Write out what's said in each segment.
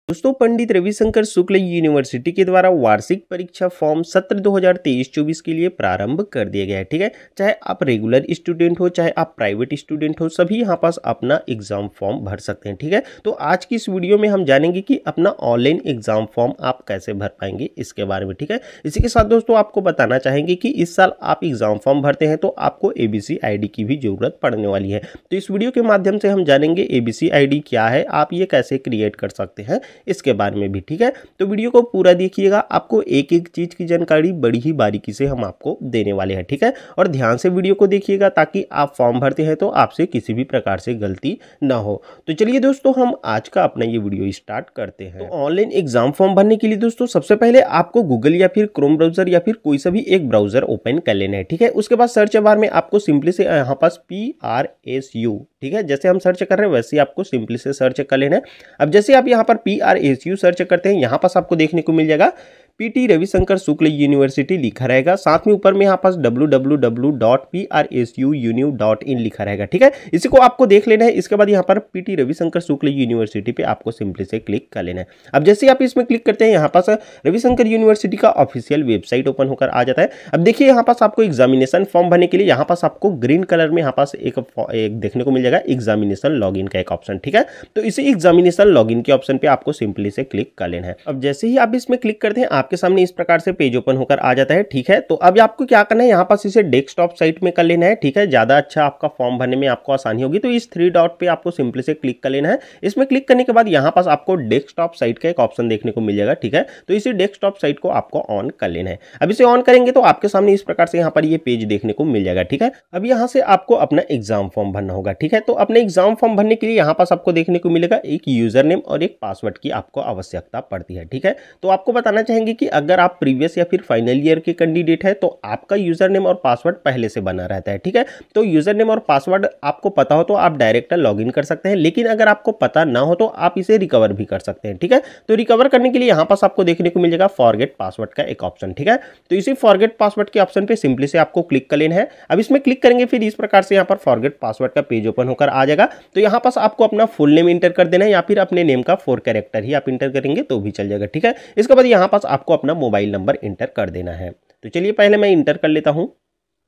दोस्तों पंडित रविशंकर शुक्ल यूनिवर्सिटी के द्वारा वार्षिक परीक्षा फॉर्म सत्र 2023-24 के लिए प्रारंभ कर दिया गया है। ठीक है, चाहे आप रेगुलर स्टूडेंट हो चाहे आप प्राइवेट स्टूडेंट हो, सभी यहाँ पास अपना एग्जाम फॉर्म भर सकते हैं। ठीक है, तो आज की इस वीडियो में हम जानेंगे कि अपना ऑनलाइन एग्जाम फॉर्म आप कैसे भर पाएंगे इसके बारे में। ठीक है, इसी के साथ दोस्तों आपको बताना चाहेंगे कि इस साल आप एग्जाम फॉर्म भरते हैं तो आपको ABC ID की भी जरूरत पड़ने वाली है। तो इस वीडियो के माध्यम से हम जानेंगे ABC ID क्या है, आप ये कैसे क्रिएट कर सकते हैं इसके बारे में भी। ठीक है, तो वीडियो को पूरा देखिएगा, आपको एक एक चीज की जानकारी बड़ी ही बारीकी से हम आपको देने वाले हैं। ठीक है, और ध्यान से वीडियो को देखिएगा ताकि आप फॉर्म भरते हैं तो आपसे किसी भी प्रकार से गलती ना हो। तो चलिए दोस्तों हम आज का अपना ये वीडियो स्टार्ट करते हैं। तो ऑनलाइन एग्जाम फॉर्म भरने के लिए दोस्तों सबसे पहले आपको गूगल या फिर क्रोम ब्राउजर या फिर कोई सा भी एक ब्राउजर ओपन कर लेना है। ठीक है, उसके बाद सर्च बार में आपको सिंपली से यहाँ पास PRSU, ठीक है, जैसे हम सर्च कर रहे हैं वैसे ही आपको सिंपली से सर्च कर लेना है। अब जैसे आप यहाँ पर PRSU सर्च करते हैं, यहाँ पास आपको देखने को मिल जाएगा PT रविशंकर शुक्ल यूनिवर्सिटी लिखा रहेगा, साथ में ऊपर में यहाँ पास www.prsuuniv.in लिखा रहेगा। ठीक है, इसी को आपको देख लेना है। इसके बाद यहाँ पर PT रविशंकर शुक्ल यूनिवर्सिटी पे आपको सिंपली से क्लिक कर लेना है। अब जैसे आप इसमें क्लिक करते हैं यहाँ पास रविशंकर यूनिवर्सिटी का ऑफिशियल वेबसाइट ओपन होकर आ जाता है। अब देखिए यहाँ पास आपको एग्जामिनेशन फॉर्म भरने के लिए यहाँ पास आपको ग्रीन कलर में यहाँ पास एक देखने को मिल जाएगा एग्जामिनेशन लॉगिन का एक ऑप्शन। ठीक है, तो इसी एग्जामिनेशन लॉगिन के ऑप्शन पे आपको सिंपली से क्लिक कर लेना है। अब जैसे ही आप इसमें क्लिक करते हैं आपके सामने इस प्रकार से पेज ओपन होकर आ जाता है। ठीक है, तो अब आपको क्या करना है, यहाँ पास इसे डेस्कटॉप साइट में कर लेना है। ठीक है, ज्यादा अच्छा आपका फॉर्म भरने में आपको आसानी होगी, तो इस 3 डॉट पे आपको सिंपली से क्लिक कर लेना है। इसमें क्लिक करने के बाद यहाँ पास आपको डेस्कटॉप साइट का एक ऑप्शन देखने को मिल जाएगा। ठीक है, तो इसी डेस्कटॉप साइट को आपको ऑन कर लेना है। अब इसे ऑन करेंगे तो आपके सामने इस प्रकार से यहाँ पर ये पेज देखने को मिल जाएगा। ठीक है, अब यहाँ से आपको अपना एग्जाम फॉर्म भरना होगा। ठीक है, तो अपने एग्जाम फॉर्म भरने के लिए यहाँ पास आपको देखने को मिलेगा एक यूजर नेम और एक पासवर्ड की आपको आवश्यकता पड़ती है। ठीक है, तो आपको बताना चाहेंगे कि अगर आप प्रीवियस या फिर फाइनल ईयर के कैंडिडेट है तो आपका यूजर नेम और पासवर्ड पहले से बना रहता है। ठीक है, तो यूजर नेम और पासवर्ड आपको पता हो तो आप डायरेक्ट लॉगिन कर सकते हैं, लेकिन अगर आपको पता ना हो तो आप इसे रिकवर भी कर सकते हैं। ठीक है, तो रिकवर करने के लिए यहाँ पास आपको देखने को मिल जाएगा फॉरगेट पासवर्ड का एक ऑप्शन। ठीक है, तो इसी फॉरगेट पासवर्ड के ऑप्शन पे सिंपली से आपको क्लिक कर लेना है। अब इसमें क्लिक करेंगे फिर इस प्रकार से यहाँ पर फॉरगेट पासवर्ड का पेज ओपन होकर आ जाएगा। तो यहाँ पास आपको अपना फुल नेम इंटर कर देना है या फिर अपने नेम का 4 कैरेक्टर ही आप इंटर करेंगे तो भी चल जाएगा। ठीक है, इसके बाद यहाँ पास आपको अपना मोबाइल नंबर इंटर कर देना है। तो चलिए पहले मैं इंटर कर लेता हूं।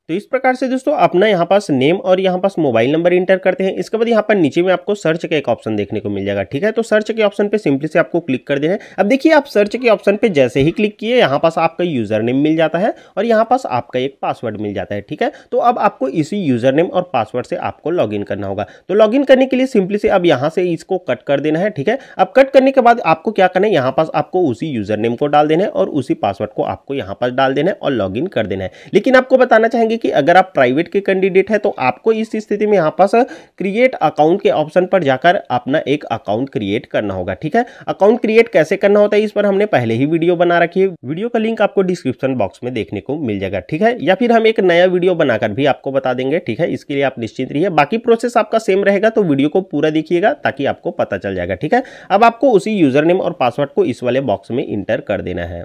तो इस प्रकार से दोस्तों अपना यहाँ पास नेम और यहाँ पास मोबाइल नंबर इंटर करते हैं। इसके बाद यहाँ पर नीचे में आपको सर्च का एक ऑप्शन देखने को मिल जाएगा। ठीक है, तो सर्च के ऑप्शन पे सिंपली से आपको क्लिक कर देना है। अब देखिए आप सर्च के ऑप्शन पे जैसे ही क्लिक किए यहाँ पास आपका यूजर नेम मिल जाता है और यहाँ पास आपका एक पासवर्ड मिल जाता है। ठीक है, तो अब आपको इसी यूजर नेम और पासवर्ड से आपको लॉग इन करना होगा। तो लॉग इन करने के लिए सिंपली से अब यहाँ से इसको कट कर देना है। ठीक है, अब कट करने के बाद आपको क्या करना है, यहाँ पास आपको उसी यूजर नेम को डाल देना है और उसी पासवर्ड को आपको यहाँ पास डाल देना है और लॉग इन कर देना है। लेकिन आपको बताना चाहेंगे कि अगर आप प्राइवेट के कैंडिडेट है तो आपको इस स्थिति में यहाँ पास क्रिएट अकाउंट के ऑप्शन पर जाकर अपना एक अकाउंट क्रिएट करना होगा। ठीक है, अकाउंट क्रिएट कैसे करना होता है इस पर हमने पहले ही वीडियो बना रखी है, वीडियो का लिंक आपको डिस्क्रिप्शन बॉक्स में देखने को मिल जाएगा। ठीक है, या फिर हम एक नया वीडियो बनाकर भी आपको बता देंगे। ठीक है, इसके लिए आप निश्चिंत रहिए, बाकी प्रोसेस आपका सेम रहेगा, तो वीडियो को पूरा देखिएगा ताकि आपको पता चल जाएगा। ठीक है, अब आपको उसी यूजर नेम और पासवर्ड को इस वाले बॉक्स में इंटर कर देना है।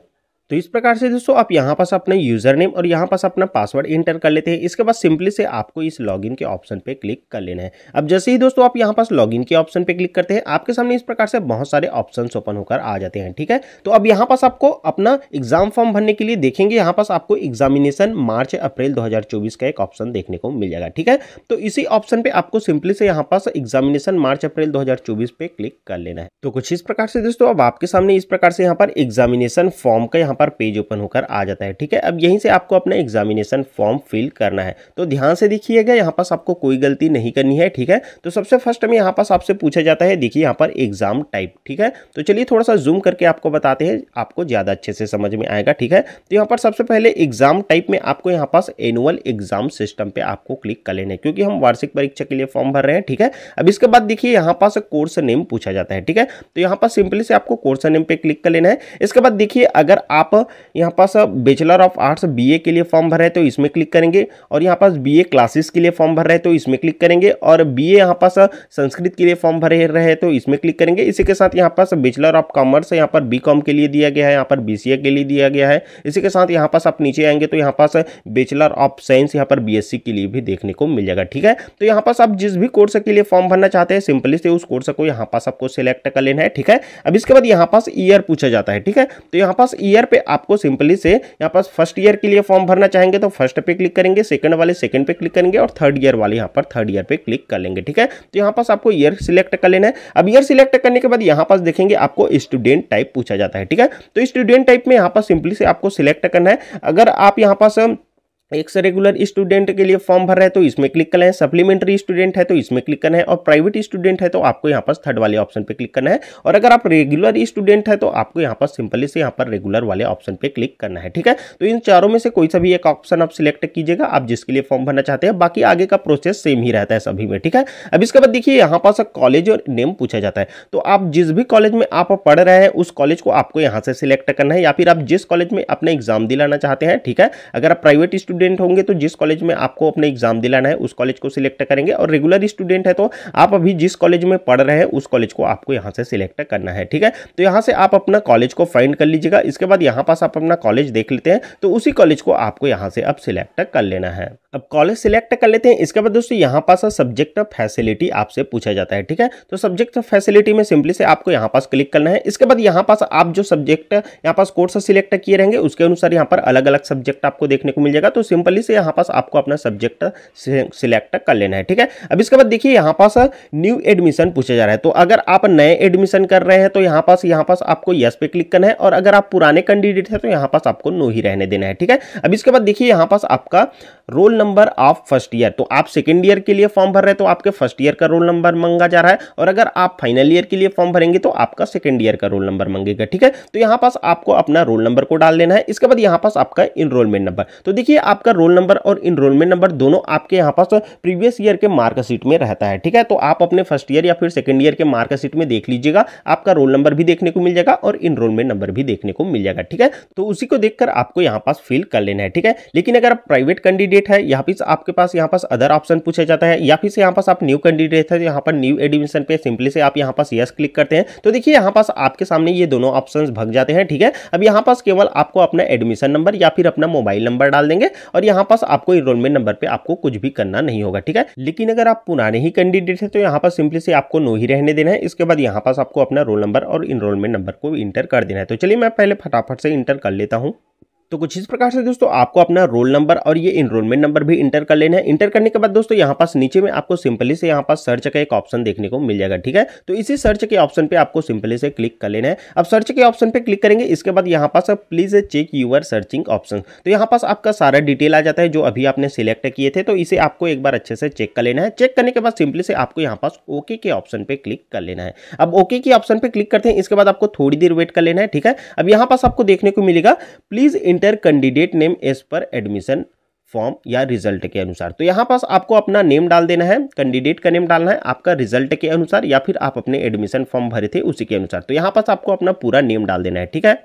तो इस प्रकार से दोस्तों आप यहाँ पास अपना यूजर नेम और यहाँ पास अपना पासवर्ड इंटर कर लेते हैं। इसके बाद सिंपली से आपको इस लॉगिन के ऑप्शन पे क्लिक कर लेना है। अब जैसे ही दोस्तों आप यहाँ पास लॉगिन के ऑप्शन पे क्लिक करते हैं आपके सामने इस प्रकार से बहुत सारे ऑप्शंस ओपन होकर आ जाते हैं। ठीक है, तो अब यहाँ पास आपको अपना एग्जाम फॉर्म भरने के लिए देखेंगे यहाँ पास आपको एग्जामिनेशन मार्च अप्रैल 2024 का एक ऑप्शन देखने को मिल जाएगा। ठीक है, तो इसी ऑप्शन पे आपको सिंपली से यहाँ पास एग्जामिनेशन मार्च अप्रैल 2024 पे क्लिक कर लेना है। तो कुछ इस प्रकार से दोस्तों अब आपके सामने इस प्रकार से यहाँ पर एग्जामिनेशन फॉर्म का यहाँ पर पेज ओपन होकर आ जाता है। ठीक है, अब यहीं से आपको अपना एग्जामिनेशन फॉर्म फिल करना है। तो ध्यान से देखिएगा, यहाँ पास आपको कोई गलती नहीं करनी है। ठीक है, तो सबसे फर्स्ट में यहाँ पास आपसे पूछा जाता है, देखिए यहाँ पर एग्जाम टाइप। ठीक है, तो चलिए थोड़ा सा जूम करके आपको बताते हैं, आपको ज्यादा अच्छे से समझ में आएगा। ठीक है, तो यहाँ पर सबसे पहले एग्जाम टाइप में आपको यहाँ पास एनुअल एग्जाम सिस्टम पे आपको क्लिक कर लेना है, क्योंकि हम वार्षिक परीक्षा के लिए फॉर्म भर रहे हैं। ठीक है, अब इसके बाद देखिए यहाँ पास कोर्स नेम पूछा जाता है। ठीक है, तो यहाँ पास सिंपली से आपको कोर्स नेम पे क्लिक कर लेना है। इसके बाद देखिए अगर आप यहाँ पास बैचलर ऑफ आर्ट्स बीए के लिए फॉर्म भर रहे हैं तो इसमें क्लिक करेंगे, और यहाँ पास बीए क्लासेस के लिए फॉर्म भर रहे हैं तो इसमें क्लिक करेंगे, और बीए यहाँ पास संस्कृत के लिए फॉर्म भर रहे हैं तो इसमें क्लिक करेंगे। इसी के साथ यहाँ पास बैचलर ऑफ कॉमर्स यहाँ पर बीकॉम के लिए दिया गया है, यहाँ पर बीसीए के लिए दिया गया है। इसी के साथ यहाँ पास आप नीचे आएंगे तो यहाँ पास बैचलर ऑफ साइंस यहाँ पर बीएससी के लिए भी देखने को मिल जाएगा। ठीक है, तो यहाँ पास आप जिस भी कोर्स के लिए फॉर्म भरना चाहते हैं सिंपली से उस कोर्स को यहाँ पास आपको सिलेक्ट कर लेना है। ठीक है, अब इसके बाद यहाँ पास ईयर पूछा जाता है। ठीक है, तो यहाँ पास ईयर पे आपको सिंपली से यहाँ पास फर्स्ट ईयर के लिए फॉर्म भरना चाहेंगे तो फर्स्ट पे क्लिक करेंगे, सेकंड वाले सेकंड पे क्लिक करेंगे, और थर्ड ईयर वाले यहाँ पर थर्ड ईयर पे क्लिक कर लेंगे। ठीक है, तो यहाँ पास आपको ईयर सिलेक्ट कर लेना है। अब ईयर सिलेक्ट करने के बाद यहाँ पास देखेंगे आपको स्टूडेंट टाइप पूछा जाता है। ठीक है, तो स्टूडेंट टाइप में यहाँ पास सिंपली से आपको सिलेक्ट करना है। अगर आप यहाँ पास एक से रेगुलर स्टूडेंट के लिए फॉर्म भर रहे हैं तो इसमें क्लिक करना है, सप्लीमेंट्री स्टूडेंट है तो इसमें क्लिक करना है, और प्राइवेट स्टूडेंट है तो आपको यहाँ पर थर्ड वाले ऑप्शन पे क्लिक करना है, और अगर आप रेगुलर स्टूडेंट है तो आपको यहाँ पर सिंपली से यहाँ पर रेगुलर वाले ऑप्शन पे क्लिक करना है। ठीक है, तो इन चारों में से कोई सा भी एक ऑप्शन आप सिलेक्ट कीजिएगा, आप जिसके लिए फॉर्म भरना चाहते हैं। बाकी आगे का प्रोसेस सेम ही रहता है सभी में। ठीक है, अब इसके बाद देखिए यहाँ पास कॉलेज और नेम पूछा जाता है, तो आप जिस भी कॉलेज में आप पढ़ रहे हैं उस कॉलेज को आपको यहाँ से सिलेक्ट करना है, या फिर आप जिस कॉलेज में अपना एग्जाम दिलाना चाहते हैं। ठीक है, अगर आप प्राइवेट स्टूडेंट होंगे तो जिस कॉलेज में आपको अपने एग्जाम दिलाना है उस कॉलेज को सिलेक्ट करेंगे, और रेगुलर स्टूडेंट है तो आप अभी जिस कॉलेज में पढ़ रहे हैं उस कॉलेज को आपको यहां से सिलेक्ट करना है। ठीक है, तो यहां से आप अपना कॉलेज को फाइंड कर लीजिएगा। इसके बाद यहां पास आप अपना कॉलेज देख लेते हैं, तो उसी कॉलेज को आपको यहां से अब सिलेक्ट कर लेना है। अब कॉलेज सिलेक्ट कर लेते हैं। इसके बाद दोस्तों यहां पास सब्जेक्ट फैसिलिटी आपसे पूछा जाता है। ठीक है, तो सब्जेक्ट फैसिलिटी में सिंपली से आपको यहां पास क्लिक करना है। इसके बाद यहां पास आप जो सब्जेक्ट यहां पास कोर्स सिलेक्ट किए रहेंगे उसके अनुसार यहां पर अलग अलग सब्जेक्ट आपको देखने को मिल जाएगा, तो सिंपली से यहां पास आपको अपना सब्जेक्ट सिलेक्ट कर लेना है। ठीक है, अब इसके बाद देखिए यहां पास न्यू एडमिशन पूछा जा रहा है, तो अगर आप नए एडमिशन कर रहे हैं तो यहां पास आपको यस पे क्लिक करना है, और अगर आप पुराने कैंडिडेट हैं तो यहां पास आपको नो ही रहने देना है। ठीक है, अब इसके बाद देखिए यहां पास आपका roll number of first year, तो आप सेकंड ईयर के लिए फॉर्म भर रहे हैं तो आपके फर्स्ट ईयर का रोल नंबर मांगा जा रहा है, और अगर आप फाइनल ईयर के लिए फॉर्म भरेंगे तो आपका सेकंड ईयर का रोल नंबर मांगेगा। ठीक है, तो यहां पास आपको अपना रोल नंबर को डाल देना है। इसके बाद यहां पास आपका इनरोलमेंट नंबर, तो देखिए आपका रोल नंबर और इनरोलमेंट नंबर दोनों आपके यहां पास प्रीवियस ईयर के मार्कशीट में रहता है। ठीक है, तो आप अपने फर्स्ट ईयर या फिर सेकंड ईयर के मार्कशीट में देख लीजिएगा, आपका रोल नंबर भी देखने को मिल जाएगा और इनरोलमेंट नंबर भी देखने को मिल जाएगा। ठीक है, तो उसी को देखकर आपको यहां पास फिल कर लेना है। ठीक है, लेकिन अगर आप प्राइवेट कैंडिडेट है यहाँ पे आपके पास यहाँ पास अदर ऑप्शन पूछा जाता है, या फिर यहाँ पास आप न्यू कैंडिडेट है तो यहाँ पर न्यू एडमिशन पे सिंपली से आप यहाँ पास यस क्लिक करते हैं, तो देखिए यहाँ पास आपके सामने ये दोनों ऑप्शंस भग जाते हैं। ठीक है, अब यहाँ पास केवल आपको अपना एडमिशन नंबर या फिर अपना मोबाइल नंबर डाल देंगे, और यहाँ पास आपको इनरोलमेंट नंबर पे आपको कुछ भी करना नहीं होगा। ठीक है, लेकिन अगर आप पुराने ही कैंडिडेट है तो यहाँ पर सिंपली से आपको नो ही रहने देना है। इसके बाद यहाँ पास आपको अपना रोल नंबर और इनरोलमेंट नंबर को इंटर कर देना है। तो चलिए मैं पहले फटाफट से इंटर कर लेता हूँ। तो कुछ इस प्रकार से दोस्तों आपको अपना रोल नंबर और ये इनरोलमेंट नंबर भी इंटर कर लेना है। इंटर करने के बाद दोस्तों यहाँ पास नीचे में आपको सिंपली से यहाँ पास सर्च का एक ऑप्शन देखने को मिल जाएगा। ठीक है, तो इसी सर्च के ऑप्शन पे आपको सिंपली से क्लिक कर लेना है। अब सर्च के ऑप्शन पे क्लिक करेंगे, इसके बाद यहाँ पास please check your searching option, तो यहाँ पास आपका सारा डिटेल आ जाता है जो अभी आपने सिलेक्ट किए थे, तो इसे आपको एक बार अच्छे से चेक कर लेना है। चेक करने के बाद सिंपली से आपको यहाँ पास ओके के ऑप्शन पे क्लिक कर लेना है। अब ओके के ऑप्शन पे क्लिक करते हैं, इसके बाद आपको थोड़ी देर वेट कर लेना है। ठीक है, अब यहाँ पास आपको देखने को मिलेगा please enter candidate name as per admission form या रिजल्ट के अनुसार, तो यहां पास आपको अपना नेम डाल देना है, कैंडिडेट का नेम डालना है आपका रिजल्ट के अनुसार या फिर आप अपने एडमिशन फॉर्म भरे थे उसी के अनुसार, तो यहां पास आपको अपना पूरा नेम डाल देना है। ठीक है,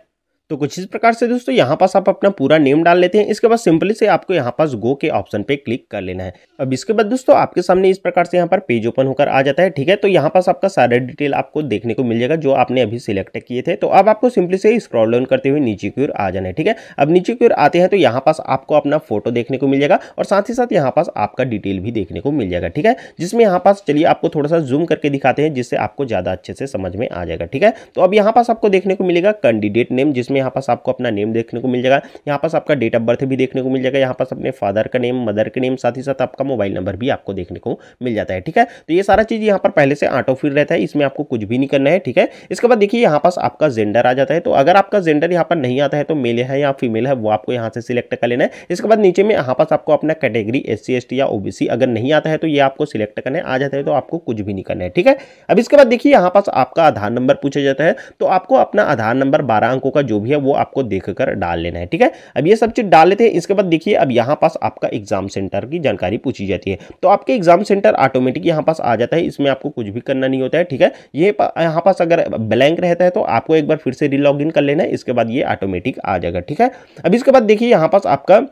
तो कुछ इस प्रकार से दोस्तों यहाँ पास आप अपना पूरा नेम डाल लेते हैं। इसके बाद सिंपली से आपको यहाँ पास गो के ऑप्शन पे क्लिक कर लेना है। अब इसके बाद दोस्तों आपके सामने इस प्रकार से यहाँ पर पेज ओपन होकर आ जाता है। ठीक है, तो यहाँ पास आपका सारा डिटेल आपको देखने को मिल जाएगा जो आपने अभी सिलेक्ट किए थे। तो अब आपको सिंपली से स्क्रॉल डाउन करते हुए नीचे की ओर आ जाना है। ठीक है, अब नीचे की ओर आते हैं तो यहाँ पास आपको अपना फोटो देखने को मिल जाएगा और साथ ही साथ यहाँ पास आपका डिटेल भी देखने को मिल जाएगा। ठीक है, जिसमें यहाँ पास चलिए आपको थोड़ा सा जूम करके दिखाते हैं जिससे आपको ज्यादा अच्छे से समझ में आ जाएगा। ठीक है, तो अब यहाँ पास आपको देखने को मिलेगा कैंडिडेट नेम, जिसमें यहाँ पास आपको अपना नेम देखने को मिल जाएगा, यहाँ पास आपका डेट ऑफ बर्थ भी देखने को मिल जाएगा, यहाँ पास अपने फादर का नेम, मदर का नेम, साथ ही साथ आपका मोबाइल नंबर भी आपको देखने को मिल जाता है। ठीक है, तो ये सारा चीज यहाँ पर पहले से ऑटो फिल रहता है, इसमें आपको कुछ भी नहीं करना है। ठीक है, इसके बाद देखिए यहाँ पास आपका जेंडर आ जाता है, तो अगर आपका जेंडर यहाँ पर नहीं आता है तो मेल है या फीमेल है वो आपको यहाँ से सिलेक्ट कर लेना है। इसके बाद नीचे में यहाँ पास आपको अपना कैटेगरी SC ST या OBC अगर नहीं आता है तो ये आपको सिलेक्ट करना है, आ जाता है तो आपको कुछ भी नहीं करना है। ठीक है, अब इसके बाद देखिए यहाँ पास आपका आधार नंबर पूछा जाता है, तो आपको अपना आधार नंबर 12 अंकों का जो भी है वो आपको देखकर डाल लेना है। ठीक है, अब ये सब चीज डाल लेते हैं। इसके बाद देखिए अब यहाँ पास आपका एग्जाम सेंटर की जानकारी पूछी जाती है, तो आपके एग्जाम सेंटर ऑटोमेटिक यहाँ पास आ जाता है, इसमें आपको कुछ भी करना नहीं होता है। ठीक है, ये यहाँ पास अगर ब्लैंक रहता है तो आपको एक बार फिर से रीलॉग इन कर लेना है, इसके बाद ये ऑटोमेटिक आ जाएगा। ठीक है, अब इसके बाद देखिए यहाँ पास आपका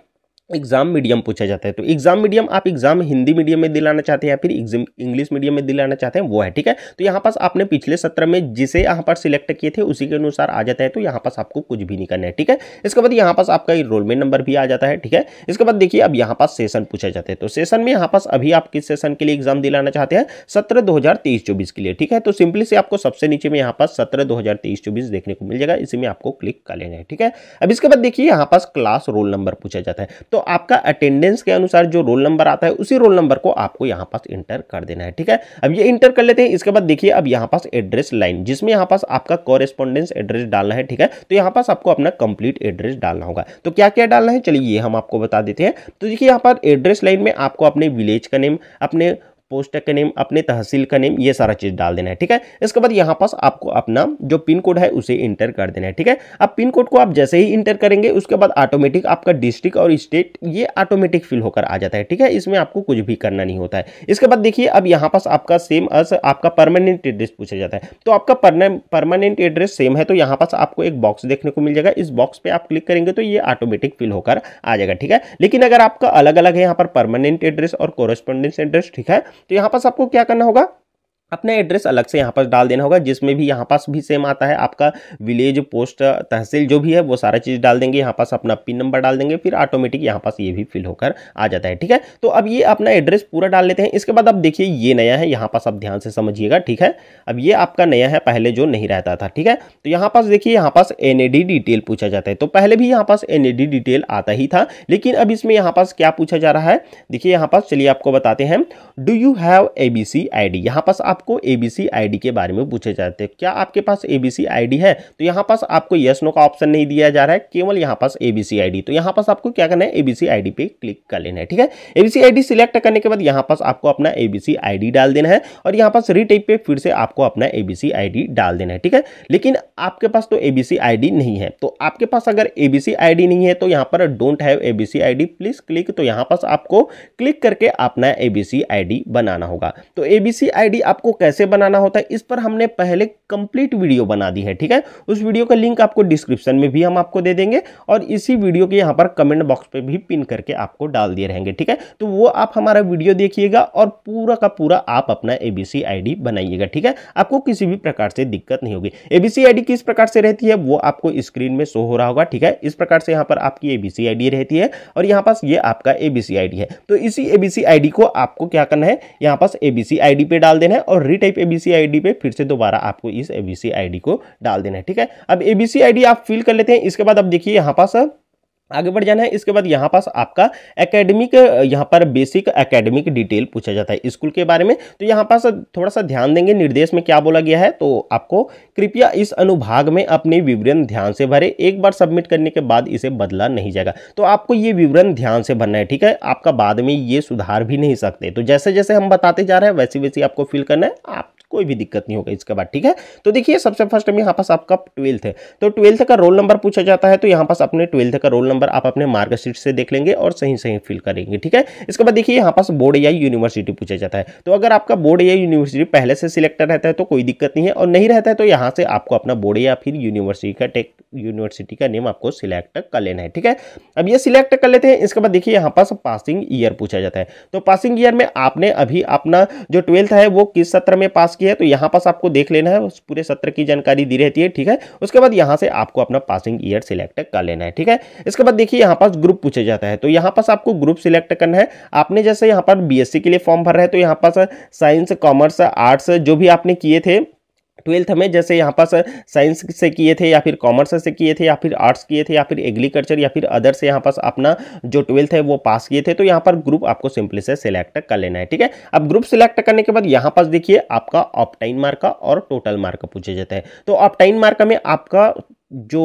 एग्जाम मीडियम पूछा जाता है, तो एग्जाम मीडियम आप एग्जाम हिंदी मीडियम में दिलाना चाहते हैं या फिर एग्जाम इंग्लिश मीडियम में दिलाना चाहते हैं वो है। ठीक है, तो यहाँ पास आपने पिछले सत्र में जिसे यहाँ पर सिलेक्ट किए थे उसी के अनुसार आ जाता है, तो यहाँ पास आपको कुछ भी नहीं करना है। ठीक है, इसके बाद यहाँ पास आपका एनरोलमेंट नंबर भी आ जाता है। ठीक है, इसके बाद देखिए अब यहाँ पास सेशन पूछा जाता है, तो सेशन में यहाँ पास अभी आप किस सेशन के लिए एग्जाम दिलाना चाहते हैं, सत्र 2023-24 के लिए। ठीक है, तो सिंपली से आपको सबसे नीचे में यहाँ पास सत्र 2023-24 देखने को मिल जाएगा, इसी में आपको क्लिक कर लेना है। ठीक है, अब इसके बाद देखिए यहाँ पास क्लास रोल नंबर पूछा जाता है, तो आपका अटेंडेंस के अनुसार जो रोल नंबर आता है उसी रोल नंबर को आपको यहाँ पास इंटर कर देना है। ठीक है, अब ये इंटर कर लेते हैं। इसके बाद देखिए अब यहाँ पास एड्रेस लाइन, जिसमें यहाँ पास आपका कॉरेस्पॉन्डेंस एड्रेस डालना है। ठीक है, तो यहाँ पास आपको अपना कंप्लीट एड्रेस डालना होगा, तो क्या क्या डालना है चलिए ये हम आपको बता देते हैं। तो देखिए यहाँ पर एड्रेस लाइन में आपको अपने विलेज का नेम, अपने पोस्ट का नेम, अपने तहसील का नेम, ये सारा चीज डाल देना है। ठीक है, इसके बाद यहाँ पास आपको अपना जो पिन कोड है उसे इंटर कर देना है। ठीक है, अब पिन कोड को आप जैसे ही इंटर करेंगे उसके बाद ऑटोमेटिक आपका डिस्ट्रिक्ट और स्टेट ये ऑटोमेटिक फिल होकर आ जाता है। ठीक है, इसमें आपको कुछ भी करना नहीं होता है। इसके बाद देखिए अब यहाँ पास आपका सेम अस आपका परमानेंट एड्रेस पूछा जाता है, तो आपका परमानेंट एड्रेस सेम है, तो यहाँ पास आपको एक बॉक्स देखने को मिल जाएगा, इस बॉक्स पे आप क्लिक करेंगे तो ये ऑटोमेटिक फिल होकर आ जाएगा। ठीक है, लेकिन अगर आपका अलग अलग है यहाँ पर परमानेंट एड्रेस और कोरेस्पॉन्डेंस एड्रेस, ठीक है, तो यहाँ पास आपको क्या करना होगा, अपना एड्रेस अलग से यहाँ पास डाल देना होगा, जिसमें भी यहाँ पास भी सेम आता है आपका विलेज, पोस्ट, तहसील जो भी है वो सारा चीज़ डाल देंगे, यहाँ पास अपना पिन नंबर डाल देंगे, फिर ऑटोमेटिक यहाँ पास ये भी फिल होकर आ जाता है। ठीक है, तो अब ये अपना एड्रेस पूरा डाल लेते हैं। इसके बाद अब देखिए ये नया है, यहाँ पास आप ध्यान से समझिएगा। ठीक है, अब ये आपका नया है, पहले जो नहीं रहता था। ठीक है, तो यहाँ पास देखिए यहाँ पास NAD डिटेल पूछा जाता है, तो पहले भी यहाँ पास NAD डिटेल आता ही था, लेकिन अब इसमें यहाँ पास क्या पूछा जा रहा है, देखिए यहाँ पास चलिए आपको बताते हैं। Do you have ABC ID, यहाँ पास आपको ABC ID के बारे में पूछे जाते हैं, क्या आपके पास ABC ID है, तो यहाँ पास आपको यस नो का ऑप्शन नहीं दिया जा रहा है, केवल यहाँ पास ABC ID, तो यहाँ पास आपको क्या करना है, ABC ID पे क्लिक कर लेना है। ठीक है, ABC ID सिलेक्ट करने के बाद यहाँ पास आपको अपना ABC ID डाल देना है और यहाँ पास रीटाइप पे फिर से आपको अपना ABC ID डाल देना है। ठीक है, लेकिन आपके पास तो ABC ID नहीं है, तो आपके पास अगर ABC ID नहीं है तो यहाँ पर don't have ABC ID please click, तो यहाँ पास आपको क्लिक करके अपना ABC ID बनाना होगा। तो ABC ID आपको कैसे बनाना होता है इस पर हमने पहले कंप्लीट वीडियो बना दी है। ठीक है, उस वीडियो का लिंक आपको डिस्क्रिप्शन में भी हम आपको दे देंगे और इसी वीडियो के यहाँ पर कमेंट बॉक्स पे भी पिन करके आपको डाल दिए रहेंगे। ठीक है, तो वो आप हमारा वीडियो देखिएगा और पूरा का पूरा आप अपना ABC ID बनाइएगा। ठीक है, आपको किसी भी प्रकार से दिक्कत नहीं होगी। ABC ID किस प्रकार से रहती है वो आपको स्क्रीन में शो हो रहा होगा। ठीक है, इस प्रकार से यहाँ पर आपकी ABC ID रहती है और यहाँ पास ये आपका ABC ID है, तो इसी ABC ID को आपको क्या करना है, यहाँ पास ABC ID पे डाल देना है और रीटाइप ABC ID पे फिर से दोबारा आपको इस ABC ID को डाल देना है। ठीक है, अब ABC ID आप फिल कर लेते हैं। इसके बाद अब देखिए यहाँ पास आगे बढ़ जाना है। इसके बाद यहाँ पास आपका एकेडमिक, यहाँ पर बेसिक एकेडमिक डिटेल पूछा जाता है स्कूल के बारे में, तो यहाँ पास थोड़ा सा ध्यान देंगे निर्देश में क्या बोला गया है, तो आपको कृपया इस अनुभाग में अपने विवरण ध्यान से भरें, एक बार सबमिट करने के बाद इसे बदला नहीं जाएगा, तो आपको ये विवरण ध्यान से भरना है। ठीक है, आपका बाद में ये सुधार भी नहीं सकते, तो जैसे जैसे हम बताते जा रहे हैं वैसे वैसे आपको फिल करना है, आप कोई भी दिक्कत नहीं होगा इसके बाद। ठीक है, तो देखिए सबसे फर्स्ट में यहाँ पास आपका 12th है, तो 12th का रोल नंबर पूछा जाता है, तो यहाँ पास अपने 12th का रोल नंबर आप अपने मार्कशीट से देख लेंगे और सही सही फिल करेंगे। ठीक है, इसके बाद देखिए यहाँ पास बोर्ड या यूनिवर्सिटी पूछा जाता है, तो अगर आपका बोर्ड या यूनिवर्सिटी पहले से सिलेक्ट रहता है तो कोई दिक्कत नहीं है, और नहीं रहता है तो यहाँ से आपको अपना बोर्ड या फिर यूनिवर्सिटी का नेम आपको सिलेक्ट कर लेना है। ठीक है, अब ये सिलेक्ट कर लेते हैं। इसके बाद देखिए यहाँ पास पासिंग ईयर पूछा जाता है, तो पासिंग ईयर में आपने अभी अपना जो 12th है वो किस सत्र में पास किया है, तो यहाँ पास आपको देख लेना है, उस पूरे सत्र की जानकारी दी रहती है। ठीक है, उसके बाद यहाँ से आपको अपना पासिंग ईयर सिलेक्ट कर लेना है। ठीक है, इसके बाद देखिए यहाँ पास ग्रुप पूछा जाता है, तो यहाँ पास आपको ग्रुप सिलेक्ट करना है। आपने जैसे यहाँ पर BSc के लिए फॉर्म भर रहे हैं, तो यहाँ पास साइंस, कॉमर्स, आर्ट्स जो भी आपने किए थे 12th में, जैसे यहाँ पास साइंस से किए थे या फिर कॉमर्स से किए थे या फिर आर्ट्स किए थे या फिर एग्रीकल्चर या फिर अदर से यहाँ पास अपना जो 12th है वो पास किए थे, तो यहाँ पर ग्रुप आपको सिंपली से सिलेक्ट कर लेना है। ठीक है, अब ग्रुप सिलेक्ट करने के बाद यहाँ पास देखिए आपका ऑप्टाइन मार्क और टोटल मार्क पूछे जाते हैं, तो ऑप्टाइन मार्क में आपका जो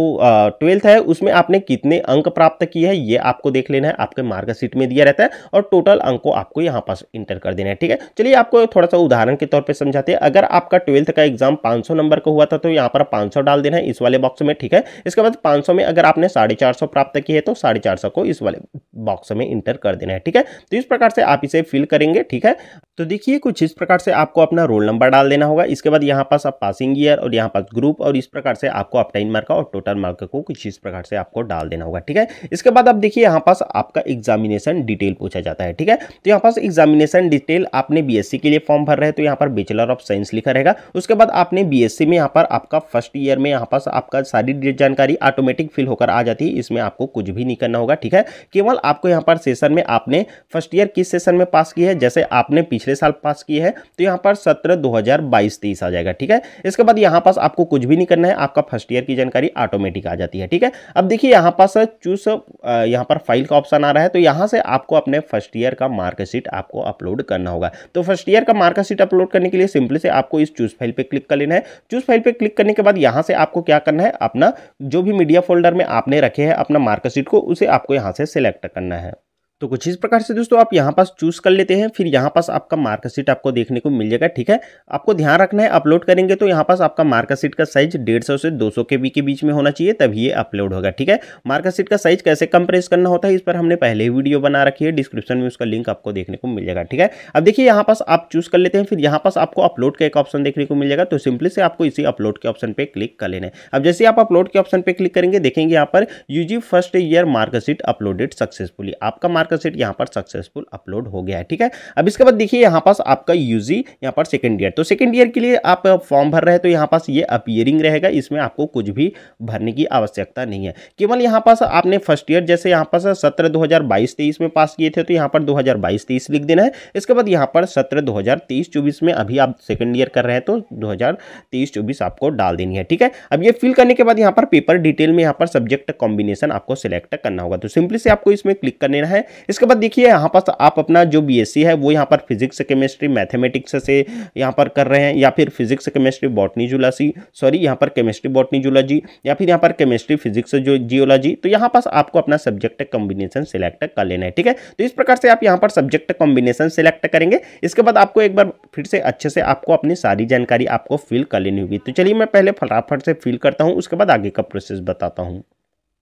12th है उसमें आपने कितने अंक प्राप्त किए हैं ये आपको देख लेना है, आपके मार्कशीट में दिया रहता है और टोटल अंक को आपको यहाँ पास इंटर कर देना है। ठीक है, चलिए आपको थोड़ा सा उदाहरण के तौर पे समझाते हैं। अगर आपका 12th का एग्जाम 500 नंबर का हुआ था तो यहाँ पर 500 डाल देना है इस वाले बॉक्स में। ठीक है, इसके बाद 500 में अगर आपने 450 प्राप्त किए है तो 450 को इस वाले बॉक्स में इंटर कर देना है। ठीक है, तो इस प्रकार से आप इसे फिल करेंगे। ठीक है, तो देखिए कुछ इस प्रकार से आपको अपना रोल नंबर डाल देना होगा। इसके बाद यहाँ पास आप पासिंग ईयर और यहाँ पास ग्रुप और इस प्रकार से आपको अपटाइन मार्क और टोटल मार्क को कुछ इस प्रकार से आपको डाल देना होगा। ठीक है, इसके बाद आप देखिए यहाँ पास आपका एग्जामिनेशन डिटेल पूछा जाता है। ठीक है, तो यहाँ पास एग्जामिनेशन डिटेल आपने बीएससी के लिए फॉर्म भर रहे हैं तो यहाँ पर बैचलर ऑफ साइंस लिखा रहेगा। उसके बाद आपने बीएससी में यहाँ पर आपका फर्स्ट ईयर में यहाँ पास आपका सारी जानकारी ऑटोमेटिक फिल होकर आ जाती है, इसमें आपको कुछ भी नहीं करना होगा। ठीक है, केवल आपको यहाँ पर सेशन में आपने फर्स्ट ईयर किस सेशन में पास की है, जैसे आपने पिछले साल पास किए हैं तो यहाँ पर 17 2022-23 आ जाएगा। ठीक है, इसके बाद यहाँ पास आपको कुछ भी नहीं करना है, आपका फर्स्ट ईयर की जानकारी ऑटोमेटिक आ जाती है। ठीक है, अब देखिए यहाँ पास चूज यहाँ पर फाइल का ऑप्शन आ रहा है तो यहाँ से आपको अपने फर्स्ट ईयर का मार्कशीट आपको अपलोड करना होगा। तो फर्स्ट ईयर का मार्कशीट अपलोड करने के लिए सिंपली से आपको इस चूज फाइल पे क्लिक कर लेना है। चूज फाइल पे क्लिक करने के बाद यहाँ से आपको क्या करना है, अपना जो भी मीडिया फोल्डर में आपने रखे हैं अपना मार्कशीट को, उसे आपको यहाँ से सिलेक्ट करना है। तो कुछ इस प्रकार से दोस्तों आप यहाँ पास चूज कर लेते हैं, फिर यहाँ पास आपका मार्कशीट आपको देखने को मिल जाएगा। ठीक है, आपको ध्यान रखना है अपलोड करेंगे तो यहाँ पास आपका मार्कशीट का साइज 150 से 200 KB के बीच में होना चाहिए, तभी ये अपलोड होगा। ठीक है, मार्कशीट का साइज कैसे कंप्रेस करना होता है इस पर हमने पहले ही वीडियो बना रखी है, डिस्क्रिप्शन में उसका लिंक आपको देखने को मिल जाएगा। ठीक है, अब देखिए यहाँ पास आप चूज कर लेते हैं, फिर यहाँ पास आपको अपलोड का एक ऑप्शन देखने को मिल जाएगा, तो सिंपली से आपको इसी अपलोड के ऑप्शन पे क्लिक कर लेना है। अब जैसे आप अपलोड के ऑप्शन पे क्लिक करेंगे देखेंगे यहाँ पर UG first year marksheet uploaded successfully, आपका मार्कशीट यहाँ पर सक्सेसफुल अपलोड हो गया है। ठीक है, अब इसके बाद देखिए यहाँ पास आपका यूजी यहाँ पर सेकंड ईयर, तो सेकंड ईयर के लिए आप फॉर्म भर रहे हैं तो यहाँ पास ये अपीयरिंग रहेगा, इसमें आपको कुछ भी भरने की आवश्यकता नहीं है। केवल यहाँ पास आपने फर्स्ट ईयर जैसे यहाँ पास 17 2022-23 में पास किए थे तो यहाँ पर 2022-23 लिख देना है। इसके बाद यहाँ पर 17 2023-24 में अभी आप सेकंड ईयर कर रहे हैं तो 2023-24 आपको डाल देनी है। ठीक है, अब ये फिल करने के बाद यहाँ पर पेपर डिटेल में यहाँ पर सब्जेक्ट कॉम्बिनेशन आपको सिलेक्ट करना होगा, तो सिंपली से आपको इसमें क्लिक कर लेना है। इसके बाद देखिए यहाँ पास आप अपना जो बीएससी है वो यहाँ पर फिजिक्स केमिस्ट्री मैथमेटिक्स से यहाँ पर कर रहे हैं, या फिर फिजिक्स केमिस्ट्री बॉटनी जूलॉजी यहाँ पर केमिस्ट्री बॉटनी जूलॉजी, या फिर यहाँ पर केमिस्ट्री फिजिक्स जो जियोलॉजी, तो यहाँ पास आपको अपना सब्जेक्ट कॉम्बिनेशन सिलेक्ट कर लेना है। ठीक है, तो इस प्रकार से आप यहाँ पर सब्जेक्ट कॉम्बिनेशन सिलेक्ट करेंगे। इसके बाद आपको एक बार फिर से अच्छे से आपको अपनी सारी जानकारी आपको फिल कर लेनी होगी। तो चलिए मैं पहले फटाफट से फिल करता हूँ, उसके बाद आगे का प्रोसेस बताता हूँ।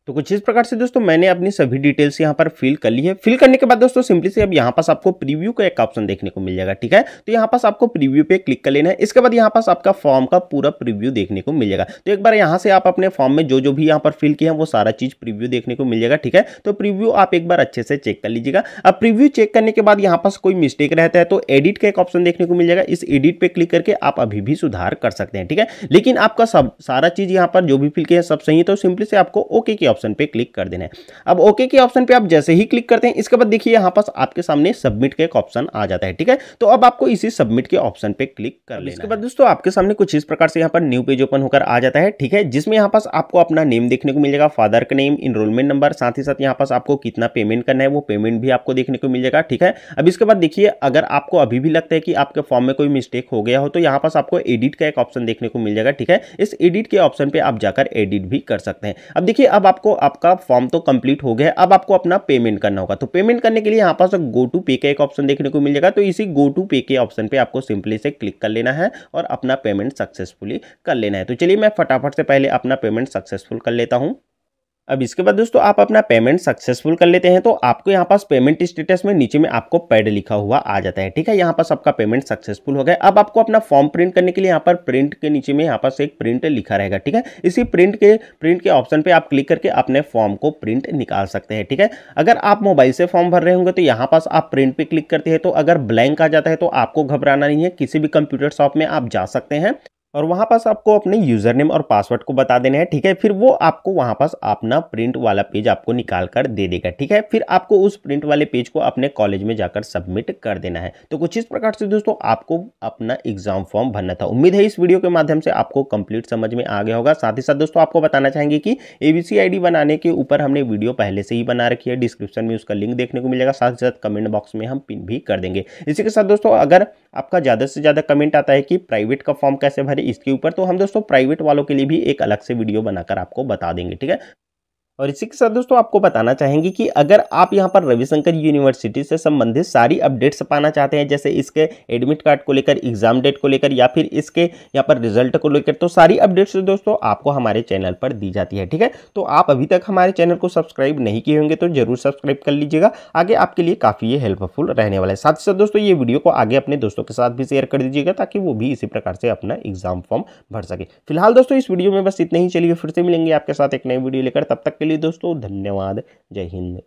तो कुछ इस प्रकार से दोस्तों मैंने अपनी सभी डिटेल्स यहाँ पर फिल कर ली है। फिल करने के बाद दोस्तों सिंपली से अब यहाँ पास आपको प्रीव्यू का एक ऑप्शन देखने को मिल जाएगा। ठीक है, तो यहाँ पास आपको प्रीव्यू पे क्लिक कर लेना है। इसके बाद यहाँ पास आपका फॉर्म का पूरा प्रीव्यू देखने को मिल जाएगा। तो एक बार यहाँ से आप अपने फॉर्म में जो भी यहाँ पर फिल किया है वो सारा चीज प्रीव्यू देखने को मिल जाएगा। ठीक है, तो प्रीव्यू आप एक बार अच्छे से चेक कर लीजिएगा। अब प्रीव्यू चेक करने के बाद यहाँ पास कोई मिस्टेक रहता है तो एडिट का एक ऑप्शन देखने को मिल जाएगा। इस एडिट पे क्लिक करके आप अभी भी सुधार कर सकते हैं। ठीक है, लेकिन आपका सब सारा चीज यहाँ पर जो भी फिल किया है सब सही है तो सिंपली से आपको ओके के ऑप्शन पे क्लिक कर देना है। अब ओके के ऑप्शन पे आप जैसे ही क्लिक करते हैं इसके बाद देखिए यहाँ पास आपके सामने सबमिट का एक ऑप्शन आ जाता है। ठीक है, तो अब आपको इसी सबमिट के ऑप्शन पे क्लिक कर लेना है। इसके बाद दोस्तों आपके सामने कुछ इस प्रकार से यहाँ पर न्यू पेज ओपन होकर आ जाता है। ठीक है, जिसमें यहाँ पास आपको अपना नेम देखने को मिल जाएगा, फादर का नेम, इनरोलमेंट नंबर, साथ ही साथ यहाँ पास आपको कितना पेमेंट करना है वो पेमेंट भी आपको देखने को मिल जाएगा। ठीक है, अब इसके बाद देखिए अगर आपको अभी भी लगता है कि आपके फॉर्म में कोई मिस्टेक हो गया हो तो यहाँ पास आपको एडिट का एक ऑप्शन देखने को मिल जाएगा। ठीक है, इस एडिट के ऑप्शन पे आप जाकर एडिट भी कर सकते हैं। अब देखिए अब आपको आपका फॉर्म तो कंप्लीट हो गया, अब आपको अपना पेमेंट करना होगा। तो पेमेंट करने के लिए यहाँ पास गो टू पे का एक ऑप्शन देखने को मिल जाएगा, तो इसी गो टू पे के ऑप्शन पे आपको सिंपली से क्लिक कर लेना है और अपना पेमेंट सक्सेसफुली कर लेना है। तो चलिए मैं फटाफट से पहले अपना पेमेंट सक्सेसफुल कर लेता हूँ। अब इसके बाद दोस्तों आप अपना पेमेंट सक्सेसफुल कर लेते हैं तो आपको यहाँ पास पेमेंट स्टेटस में नीचे में आपको पेड लिखा हुआ आ जाता है। ठीक है, यहाँ पास आपका पेमेंट सक्सेसफुल हो गया। अब आपको अपना फॉर्म प्रिंट करने के लिए यहाँ पर प्रिंट के नीचे में यहाँ पास एक प्रिंट लिखा रहेगा। ठीक है, इसी प्रिंट के ऑप्शन पे आप क्लिक करके अपने फॉर्म को प्रिंट निकाल सकते हैं। ठीक है, अगर आप मोबाइल से फॉर्म भर रहे होंगे तो यहाँ पास आप प्रिंट पे क्लिक करते हैं तो अगर ब्लैंक आ जाता है तो आपको घबराना नहीं है, किसी भी कंप्यूटर शॉप में आप जा सकते हैं और वहां पास आपको अपने यूजर नेम और पासवर्ड को बता देना है। ठीक है, फिर वो आपको वहां पास अपना प्रिंट वाला पेज आपको निकाल कर दे देगा। ठीक है, फिर आपको उस प्रिंट वाले पेज को अपने कॉलेज में जाकर सबमिट कर देना है। तो कुछ इस प्रकार से दोस्तों आपको अपना एग्जाम फॉर्म भरना था। उम्मीद है इस वीडियो के माध्यम से आपको कंप्लीट समझ में आ गया होगा। साथ ही साथ दोस्तों आपको बताना चाहेंगे कि एबीसी आईडी बनाने के ऊपर हमने वीडियो पहले से ही बना रखी है, डिस्क्रिप्शन में उसका लिंक देखने को मिलेगा, साथ ही साथ कमेंट बॉक्स में हम पिन भी कर देंगे। इसी के साथ दोस्तों अगर आपका ज़्यादा से ज़्यादा कमेंट आता है कि प्राइवेट का फॉर्म कैसे भरें है इसके ऊपर, तो हम दोस्तों प्राइवेट वालों के लिए भी एक अलग से वीडियो बनाकर आपको बता देंगे, ठीक है। और इसी के साथ दोस्तों आपको बताना चाहेंगे कि अगर आप यहाँ पर रविशंकर यूनिवर्सिटी से संबंधित सारी अपडेट्स पाना चाहते हैं, जैसे इसके एडमिट कार्ड को लेकर, एग्जाम डेट को लेकर या फिर इसके यहाँ पर रिजल्ट को लेकर, तो सारी अपडेट्स दोस्तों आपको हमारे चैनल पर दी जाती है, ठीक है। तो आप अभी तक हमारे चैनल को सब्सक्राइब नहीं किए होंगे तो जरूर सब्सक्राइब कर लीजिएगा, आगे आपके लिए काफ़ी ये हेल्पफुल रहने वाला है। साथ ही साथ दोस्तों ये वीडियो को आगे अपने दोस्तों के साथ भी शेयर कर दीजिएगा ताकि वो भी इसी प्रकार से अपना एग्जाम फॉर्म भर सके। फिलहाल दोस्तों इस वीडियो में बस इतना ही, चलिए फिर से मिलेंगे आपके साथ एक नई वीडियो लेकर, तब तक के लिए दोस्तों धन्यवाद। जय हिंद।